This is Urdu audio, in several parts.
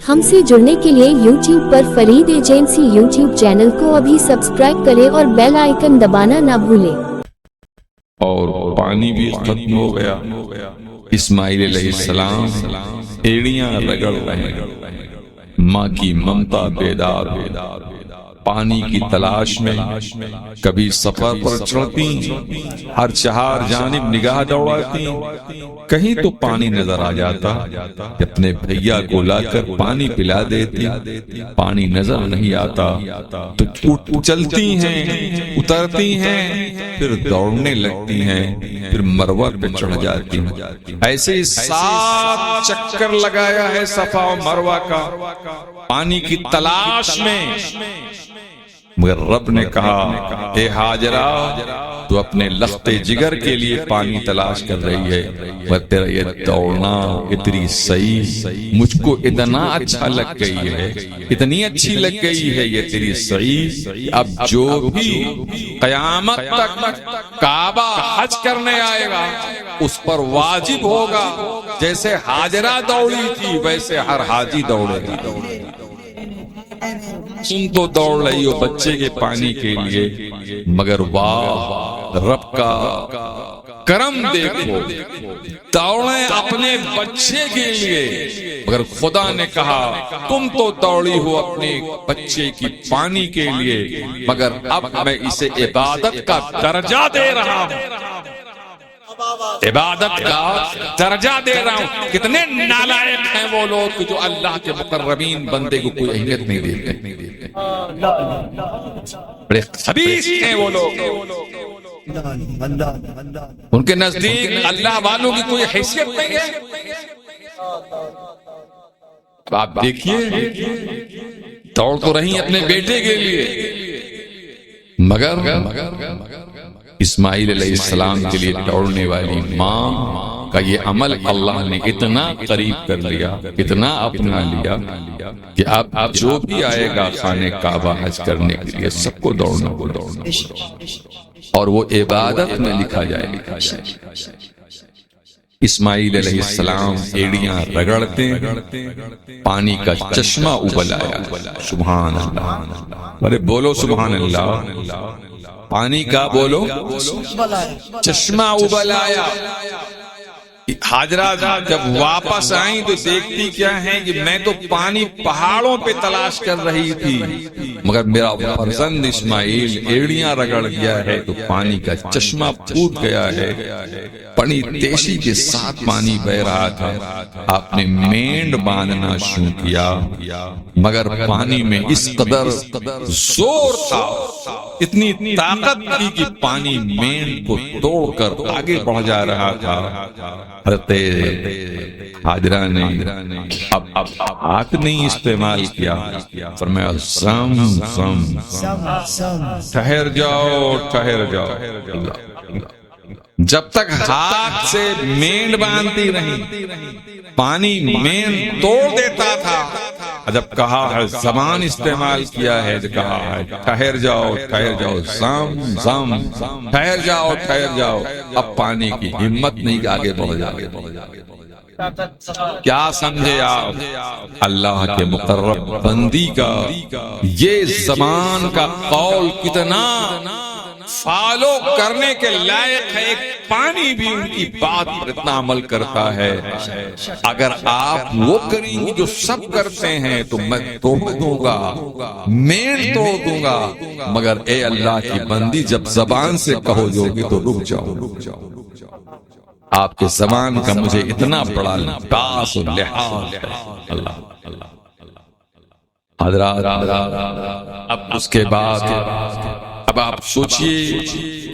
ہم سے جڑنے کے لیے YouTube پر فرید ایجنسی YouTube چینل کو ابھی سبسکرائب کریں اور بیل آئیکن دبانا نہ بھولیں۔ اور پانی بھی ختم ہو گیا۔ اسماعیل علیہ السلام ایڑیاں رگڑ رہے ہیں، ماں کی ممتا بیدار ہو، پانی کی تلاش میں کبھی سفر پر چڑھتی، ہر چہار جانب نگاہ دوڑاتی، کہیں تو پانی نظر آ جاتا، اپنے بھیا کو لا کر پانی پلا دیتی، پانی نظر نہیں آتا تو چلتی ہیں، اترتی ہیں، پھر دوڑنے لگتی ہیں، پھر مروہ پہ چڑھ جاتی ہیں۔ ایسے 7 چکر لگایا ہے صفا و مروہ کا پانی کی تلاش میں، مگر رب نے کہا اے ہاجرہ تو اپنے لخت جگر کے لیے پانی تلاش کر رہی ہے، مگر تیرا یہ دوڑنا اتنی صحیح مجھ کو اتنا اچھا لگ گئی ہے، اتنی اچھی لگ گئی ہے یہ تیری صحیح، اب جو بھی قیامت تک کعبہ حج کرنے آئے گا اس پر واجب ہوگا، جیسے ہاجرہ دوڑی تھی ویسے ہر حاجی دوڑے گا۔ تم تو دوڑ رہی ہو بچے کے پانی کے لیے، مگر واہ رب کا کرم دیکھو، دوڑیں اپنے بچے کے لیے، مگر خدا نے کہا تم تو دوڑی ہو اپنے بچے کی پانی کے لیے، مگر اب میں اسے عبادت کا درجہ دے رہا ہوں، عبادت کا درجہ دے رہا ہوں۔ کتنے نالائق ہیں وہ لوگ جو اللہ کے مقربین بندے کو کوئی اہمیت نہیں دیتے، بڑے خبیث ہیں وہ لوگ، ان کے نزدیک اللہ والوں کی کوئی حیثیت نہیں ہے۔ آپ دیکھیے دوڑ تو رہی اپنے بیٹے کے لیے، مگر اسماعیل علیہ السلام کے لیے دوڑنے والی ماں کا یہ عمل اللہ نے اتنا قریب کر لیا، اتنا اپنا لیا کہ اب جو بھی آئے گا خانے کعبہ حج کرنے کے لیے سب کو دوڑنا ہو، اور وہ عبادت میں لکھا جائے۔ اسماعیل علیہ السلام ایڑیاں رگڑتے پانی کا چشمہ ابل آیا، سبحان اللہ، ارے بولو سبحان اللہ، پانی کا بولو چشمہ ابل آیا۔ ہاجرہ جب واپس آئیں تو دیکھتی کیا ہے کہ میں تو پانی پہاڑوں پہ تلاش کر رہی تھی، مگر میرا فرزند اسماعیل ایڑیاں رگڑ گیا ہے تو پانی کا چشمہ پھوٹ گیا ہے، بڑی تیزی کے ساتھ پانی بہ رہا تھا۔ آپ نے مینڈ باندھنا شروع کیا، مگر پانی میں اس قدر زور تھا، اتنی طاقت تھی کہ پانی مینڈ کو توڑ کر آگے بڑھ جا رہا تھا۔ حضرت ہاجرہ نے اب ہاتھ نہیں استعمال کیا، فرمایا زم زم ٹھہر جاؤ ٹھہر جاؤ، جب تک ہاتھ سے مینڈ باندھتی رہی پانی مینڈ توڑ دیتا تھا، جب کہا ہے زبان استعمال کیا ہے تو کہا ہے ٹھہر جاؤ ٹھہر جاؤ، زم زم ٹھہر جاؤ ٹھہر جاؤ، اب پانی کی ہمت نہیں کہ آگے بڑھ جائے۔ کیا سمجھے آپ اللہ کے مقرب بندی کا یہ زبان کا قول کتنا فالو کرنے کے لائق ہے، ایک پانی بھی ان کی بات پر اتنا عمل کرتا ہے۔ اگر آپ وہ کریں گے جو سب کرتے ہیں تو میں توڑ دوں گا، مینڈ توڑ دوں گا، مگر اے اللہ کی بندی جب زبان سے کہو جو گی تو رک جاؤ۔ آپ کے زبان کا مجھے اتنا بڑا لباس و لحاظ ہے۔ اللہ حضرات، اب اس کے بعد اب آپ سوچئے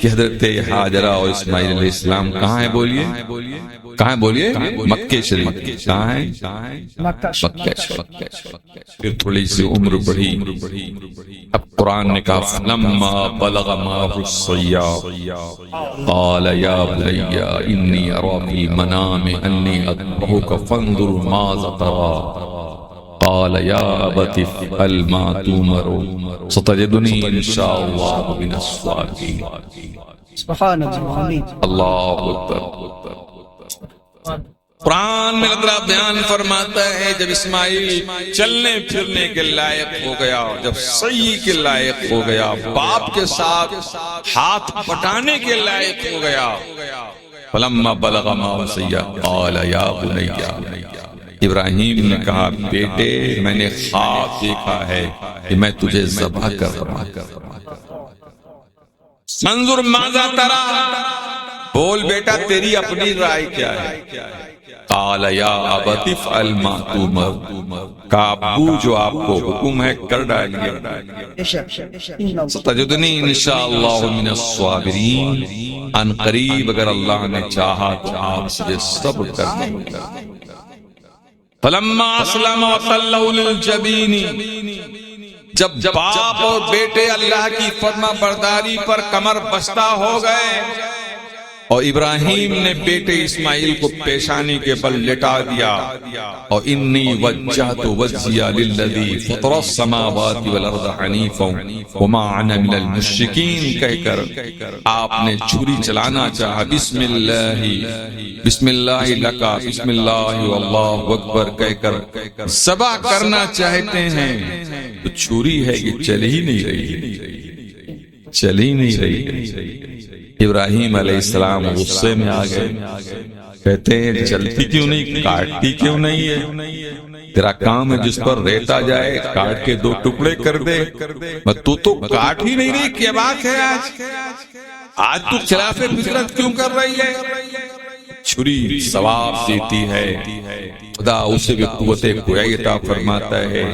کہ حضرت ہاجرہ اور اسماعیل علیہ السلام کہاں ہیں؟ بولیے کہاں بولیے؟ مکے شریف کہاں ہیں؟ مکہ شریف۔ پھر تھوڑی سی عمر بڑھی، اب قرآن نے کہا فلما بلغ معه السعی قال یا بنی انی ارى في المنام انی اذبحك فانظر ماذا ترى قال يا أبت افعل ما تؤمر ستجدني إن شاء الله من الصالحين۔ سبحان اللہ، اللہ اکبر۔ قرآن میں اللہ بیان فرماتا ہے جب اسماعیل چلنے پھرنے کے لائق ہو گیا، جب صحیح کے لائق ہو گیا، باپ کے ساتھ ہاتھ پٹانے کے لائق ہو گیا، فلما بلغ معه السعی قال یا بنی، ابراہیم نے کہا بیٹے میں نے خواب دیکھا ہے کہ میں تجھے ذبح کر رہا ہوں، منظور ماذا ترى، بول بیٹا تیری اپنی رائے کیا ہے؟ قال یا ابت افعل ما تؤمر، کہا ابو جو آپ کو حکم ہے کر ڈالیے، ستجدنی انشاءاللہ من الصابرین، ان قریب اگر اللہ نے چاہا تو آپ سے صبر کر دیں گے۔ فلما اسلم وتلوا للجبین، جب باپ اور بیٹے اللہ کی فرما برداری پر کمر بستہ ہو گئے اور ابراہیم نے بیٹے اسماعیل کو پیشانی کے بل لٹا دیا، اور انی وجہت وجہی للذی فطر السماوات والارض حنیفا وما انا من المشرکین کہہ کر آپ نے چھری چلانا چاہا، بسم اللہ لکا، بسم اللہ واللہ اکبر کہہ کر ذبح کرنا چاہتے ہیں، تو چھری ہے یہ چل ہی نہیں رہی، چل ہی نہیں رہی۔ ابراہیم علیہ السلام غصے میں آ گئے، کہتے ہیں چلتی کیوں نہیں، کاٹتی کیوں نہیں ہے، تیرا کام ہے جس پر ریتا جائے کاٹ کے دو ٹکڑے کر دے، تو کاٹ ہی نہیں رہی، کیا بات ہے آج تو خلاف فطرت کیوں کر رہی ہے؟ چھری ثواب دیتی ہے، خدا اسے بھی قوت گویائی عطا فرماتا ہے۔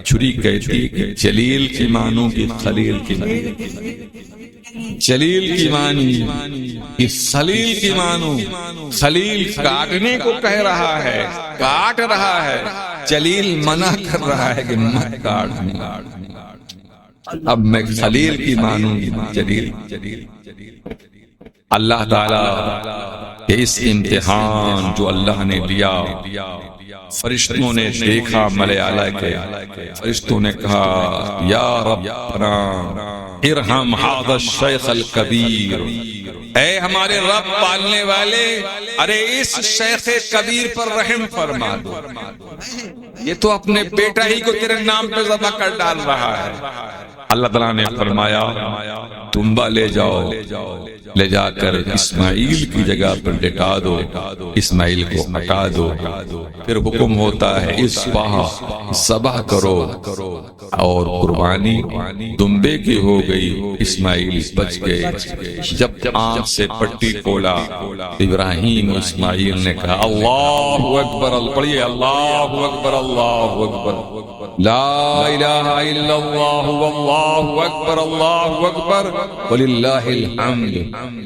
چھری کہتی کہ جلیل کی مانو کی خلیل کی مانو، جلیل کی مانی کہ خلیل کی مانو، خلیل کاٹنے کو کہہ رہا ہے، کاٹ رہا ہے، جلیل منع کر رہا ہے کہ مت کاٹنا، اب میں خلیل کی مانوں گی جلیل۔ اللہ تعالیٰ کہ اس امتحان جو اللہ نے لیا، فرشتوں نے دیکھا ملائے اعلیٰ کے، فرشتوں نے کہا یا ربنا ارحم ھذا الشیخ الکبیر، اے ہمارے رب پالنے والے، ارے اس شیخ کبیر پر رحم فرما دو، یہ تو اپنے بیٹا ہی کو تیرے نام پہ ذبح کر ڈال رہا ہے۔ اللہ تعالیٰ نے فرمایا تمبا لے جاؤ، لے جا کر اسماعیل کی جگہ پر لٹا دو، اسماعیل کو ہٹا دو، پھر حکم ہوتا ہے ذبح کرو، اور قربانی دمبے کی ہو گئی، اسماعیل بچ گئے۔ جب آنکھ سے پٹی کھولا ابراہیم و اسماعیل نے کہا اللہ اکبر، پڑھیے اللہ اکبر، اللہ اکبر، لا الہ الا اللہ واللہ اکبر، اللہ اکبر وللہ الحمد،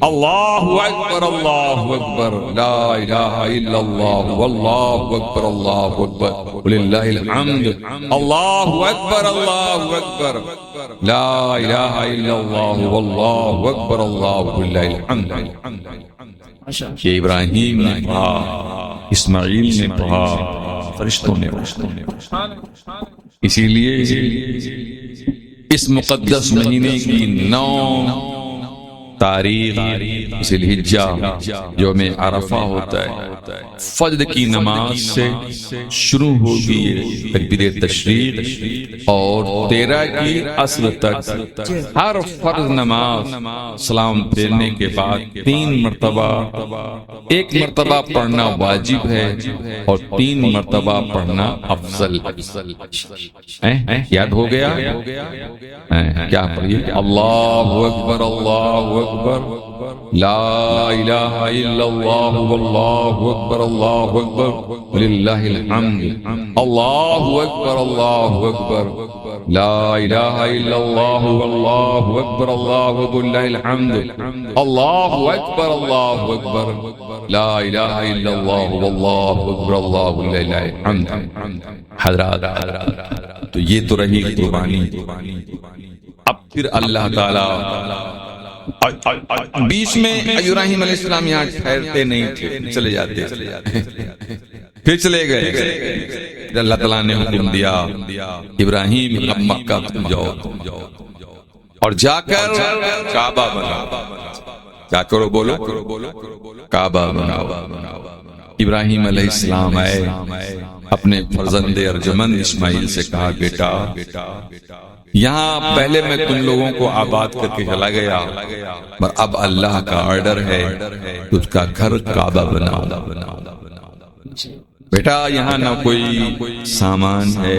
اللہ اکبر، اللہ اکبر، لا الہ الا اللہ واللہ اکبر، اللہ اکبر وللہ الحمد، اللہ اکبر، اللہ اکبر، لا الہ الا اللہ واللہ اکبر، اللہ وللہ الحمد۔ کہ ابراہیم نے پڑھا، اسماعیل نے پڑھا، فرشتوں نے پڑھا۔ اسی لیے اس مقدس مہینے کی 9 تاریخ ذی الحجہ یوم عرفہ ہوتا ہے، فجر کی نماز سے شروع ہوگی تکبیر تشریق، اور 13 کی عصر تک ہر فرض نماز سلام پھیرنے کے بعد 3 مرتبہ، 1 مرتبہ پڑھنا واجب ہے اور 3 مرتبہ پڑھنا افضل۔ یاد ہو گیا کیا؟ پڑھیے اللہ اکبر، اللہ اکبر، لا الہ الا اللہ واللہ اکبر، اللہ اکبر وللہ الحمد، اللہ اکبر، اللہ اکبر، لا الہ الا اللہ واللہ اکبر، اللہ وللہ الحمد، اللہ اکبر، اللہ اکبر، لا الہ الا اللہ واللہ اکبر، اللہ وللہ الحمد۔ حضرات تو یہ تو رہی قربانی۔ اب پھر اللہ تعالی بیچ میں ابراہیم علیہ السلام یہاں ٹھہرتے نہیں تھے، چلے جاتے، پھر چلے گئے۔ اللہ تعالیٰ نے حکم دیا ابراہیم اب مکہ تم جاؤ، اور جا کر کعبہ بناؤ، کیا کرو بولو، کعبہ بناؤ۔ ابراہیم علیہ السلام آئے، اپنے فرزند ارجمند اسماعیل سے کہا بیٹا یہاں پہلے میں تم لوگوں کو آباد کر کے چلا گیا، پر اب اللہ کا آرڈر ہے تجھ کا گھر کعبہ بناؤ۔ بیٹا یہاں نہ کوئی سامان ہے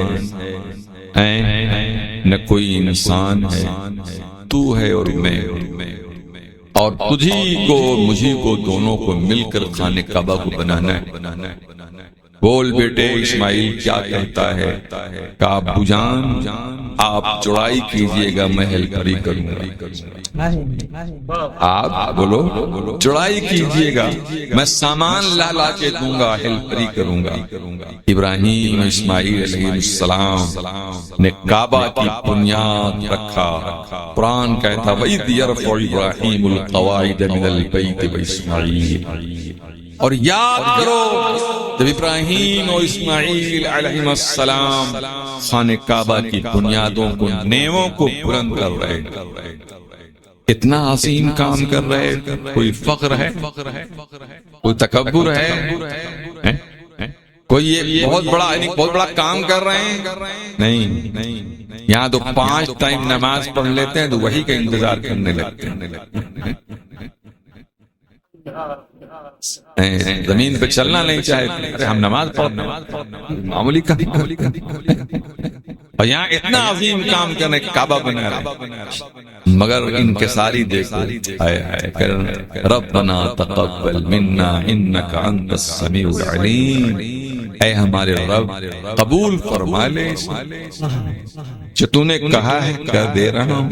نہ کوئی انسان ہے، تو ہے اور میں، اور تجھی کو مجھی کو دونوں کو مل کر خانہ کعبہ کو بنانا ہے۔ بول بیٹے اسماعیل کیا کہتا ہے؟ کہا ابو جان آپ چڑھائی کیجئے گا میں ہیلپ پری کروں گا۔ آپ بولو چڑھائی کیجئے گا میں سامان لا کے دوں گا، ہیلپ پری کروں گا۔ ابراہیم اسماعیل علیہ السلام نے کعبہ کی بنیاد رکھا۔ قرآن کہتا وَإِذْ يَرْفَعُ إِبْرَاهِيمُ الْقَوَاعِدَ مِنَ الْبَيْتِ وَإِسْمَاعِيلُ، اور یاد کرو جب ابراہیم اور اسماعیل علیہ السلام خانہ کعبہ کی بنیادوں کو نیموں کو بلند کر رہے، اتنا عظیم کام کر رہے، کوئی فخر ہے، کوئی تکبر ہے، کوئی یہ بہت بڑا کام کر رہے ہیں؟ نہیں، یہاں تو 5 ٹائم نماز پڑھ لیتے ہیں تو وہی کا انتظار کرنے لگتے ہیں، زمین پہ چلنا نہیں چاہتے، ارے ہم نماز پڑھنا معمولی کام، اور یہاں اتنا عظیم کام کرنے کعبہ بنا رہے، مگر ان کے ساری دیکھو ربنا تقبل منا انک انت السمیع العلیم، اے ہمارے رب قبول فرما لے جو تو نے کہا ہے کر دے رہا ہوں،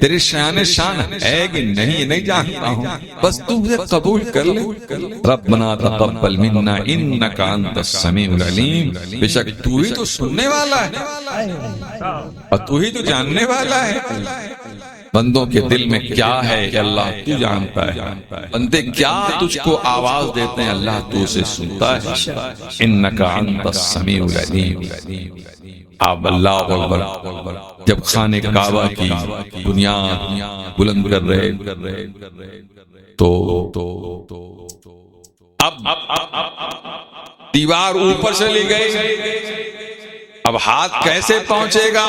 تیری شان ہے کہ نہیں جانتا ہوں، بس تو مجھے قبول کر لے۔ ربنا تقبل منا انک انت السمیع العلیم، بے شک تو ہی تو سننے والا ہے اور تو ہی تو جاننے والا ہے، بندوں کے دل میں کیا ہے کہ اللہ تو جانتا ہے، بندے کیا تجھ کو آواز دیتے ہیں اللہ تو اسے سنتا ہے۔ انک انت السمیع العلیم۔ آپ اللہ اکبر جب خانہ کعبہ کی بنیاد بلند کر رہے تو اب دیوار اوپر چلی گئی، اب ہاتھ کیسے پہنچے گا؟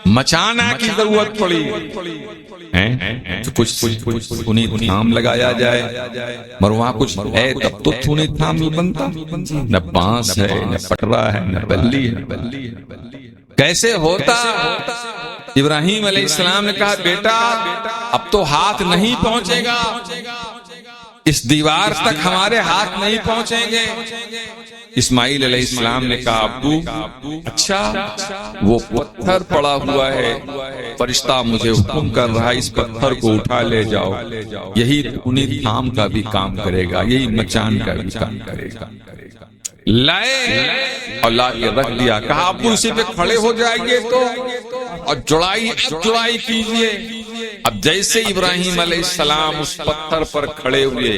مچانا کی ضرورت پڑی، کچھ تھونی تھام لگایا جائے، مگر وہاں کچھ ہے تب تو تھونی تھام بنتا، نہ بانس ہے نہ پٹرا ہے نہ بلی ہے، کیسے ہوتا؟ ابراہیم علیہ السلام نے کہا بیٹا اب تو ہاتھ نہیں پہنچے گا، اس دیوار تک ہمارے ہاتھ نہیں پہنچیں گے۔ اسماعیل علیہ السلام نے کہا ابو اچھا وہ پتھر پڑا ہوا ہے، فرشتہ مجھے حکم کر رہا ہے اس پتھر کو اٹھا لے جاؤ، یہی تھونی تھام کا بھی کام کرے گا، یہی مچان کا بھی کام کرے گا۔ لائے اور لا کے رکھ دیا، کہا ابو اسی پہ کھڑے ہو جائیے تو، اور جڑائی کیجئے۔ اب جیسے ابراہیم علیہ السلام اس پتھر پر کھڑے ہوئے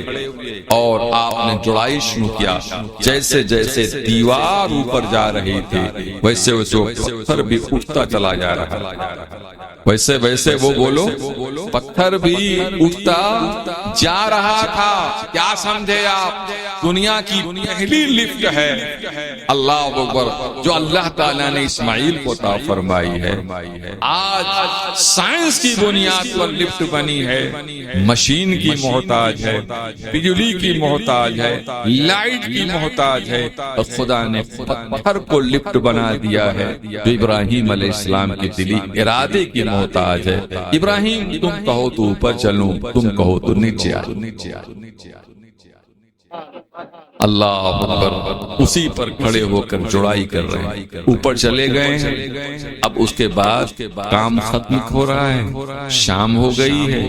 اور آپ نے جڑائی شروع کیا، جیسے جیسے دیوار اوپر جا رہی تھی ویسے ویسے پتھر بھی اٹھتا چلا جا رہا، ویسے ویسے وہ بولو پتھر بھی اٹھتا جا رہا تھا۔ کیا سمجھے آپ؟ دنیا کی پہلی لفٹ ہے اللہ اکبر جو اللہ تعالیٰ نے اسماعیل کو عطا فرمائی ہے۔ آج سائنس کی بنیاد پر لفٹ بنی ہے، مشین کی محتاج ہے، بجلی کی محتاج ہے، لائٹ کی محتاج ہے، اور خدا نے پتھر کو لفٹ بنا دیا ہے جو ابراہیم علیہ السلام کی دلی ارادے کی محتاج ہے۔ ابراہیم تم کہو تو اوپر چلوں، تم کہو تو نیچے آ۔ اللہ اکبر اسی پر کھڑے ہو کر جڑائی کر رہے ہیں، اوپر چلے گئے ہیں۔ اب اس کے بعد کام ختم ہو رہا ہے، شام ہو گئی ہے،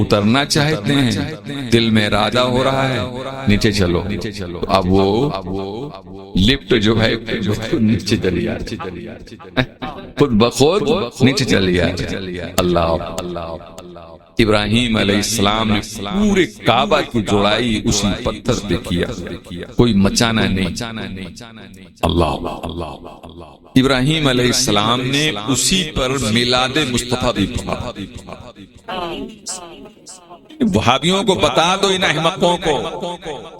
اترنا چاہتے ہیں، دل میں ارادہ ہو رہا ہے نیچے چلو۔ اب وہ لفٹ جو ہے نیچے چلی آتی، خود بخود نیچے چلی آتی۔ اللہ ابراہیم علیہ السلام نے پورے کعبہ کی جوڑائی اسی پتھر پہ کیا، کوئی مچانا نہیں۔ اللہ ابراہیم علیہ السلام نے اسی پر میلاد مصطفیٰ بھی پڑھا۔ وہابیوں کو بتا دو ان احمقوں کو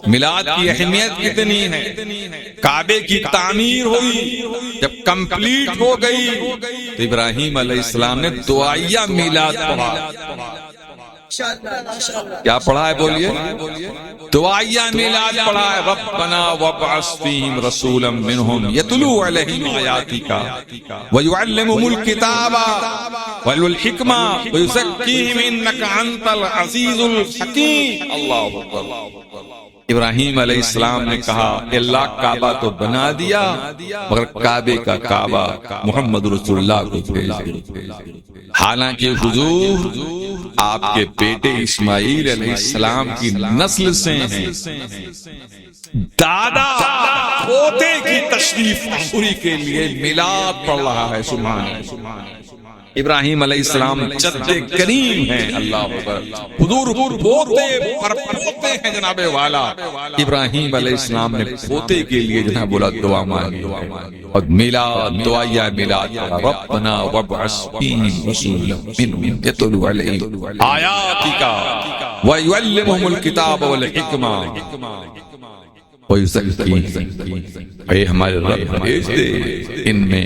میلاد کی اہمیت کتنی ہے۔ کعبے کی تعمیر ہوئی، جب کمپلیٹ ہو گئی تو ابراہیم علیہ السلام نے دعائیہ میلاد پڑھا۔ کیا پڑھا ہے بولیے؟ دعائیہ میلاد پڑھا ہے۔ ربنا وابعث فیہم رسولا منہم یتلو علیہم آیاتک ویعلمہم الکتاب والحکمہ ویزکیہم انک انت العزیز الحکیم۔ اللہ اکبر۔ ابراہیم علیہ السلام نے کہا کہ اللہ کعبہ تو بنا دیا مگر کعبے کا کعبہ محمد رسول اللہ کو بھیج دیا۔ حالانکہ حضور آپ کے بیٹے اسماعیل علیہ السلام کی نسل سے ہیں، دادا پوتے کی تشریف آوری کے لیے میلاد پڑھ رہا ہے۔ سبحان اللہ۔ ابراہیم علیہ السلام جد کریم ہیں۔ اللہ اکبر۔ حضور پوتے پر پوتے ہیں جناب والا۔ ابراہیم علیہ السلام نے پوتے کے لیے جناب والا دعا مانگی اور میلاد دعائیہ میلاد ربنا وابعث فیہم رسولا منہم یتلو علیہم آیاتک ویعلمہم الکتاب والحکمہ اے ہمارے رب بھیج دے ان میں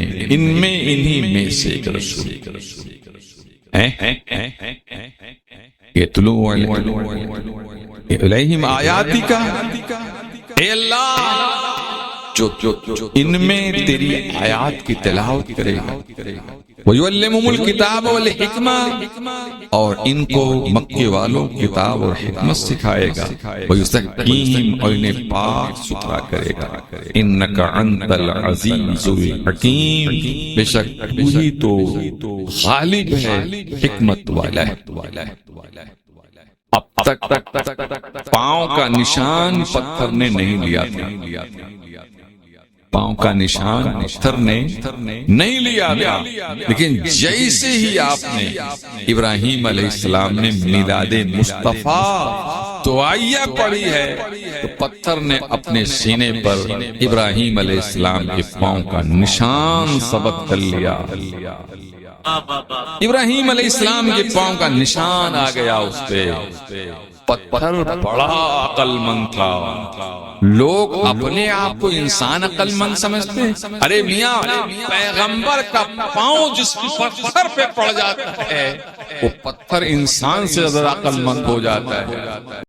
انہی میں سے ایک رسول یتلو علیہم آیاتک، اے اللہ جو ان میں تیری آیات کی تلاوت کرے گا، وَيُعَلِّمُهُمُ الْكِتَابَ وَالْحِكْمَةَ اور ان کو مکے والوں کتاب اور حکمت سکھائے گا، وَيُزَكِّيهِمْ اور انہیں پاک ستھرا کرے گا، إِنَّكَ أَنْتَ الْعَزِيزُ الْحَكِيمُ بے شک وہی تو غالب ہے، حکمت والا ہے۔ اب تک پاؤں کا نشان پتھر نے نہیں لیا تھا، پاؤں کا نشان پتھر نے نہیں لیا تھا، لیکن جیسے ہی آپ نے ابراہیم علیہ السلام نے میلاد مصطفیٰ دعائیہ پڑھی ہے تو پتھر نے اپنے سینے پر ابراہیم علیہ السلام کے پاؤں کا نشان ثبت کر لیا۔ ابراہیم علیہ السلام کے پاؤں کا نشان آ گیا اس پہ۔ پتھر بڑا عقل مند تھا، لوگ اپنے آپ کو انسان عقل مند سمجھتے ہیں۔ ارے میاں، پیغمبر کا پاؤں جس پتھر پہ پڑ جاتا ہے وہ پتھر انسان سے زیادہ عقل مند ہو جاتا ہے۔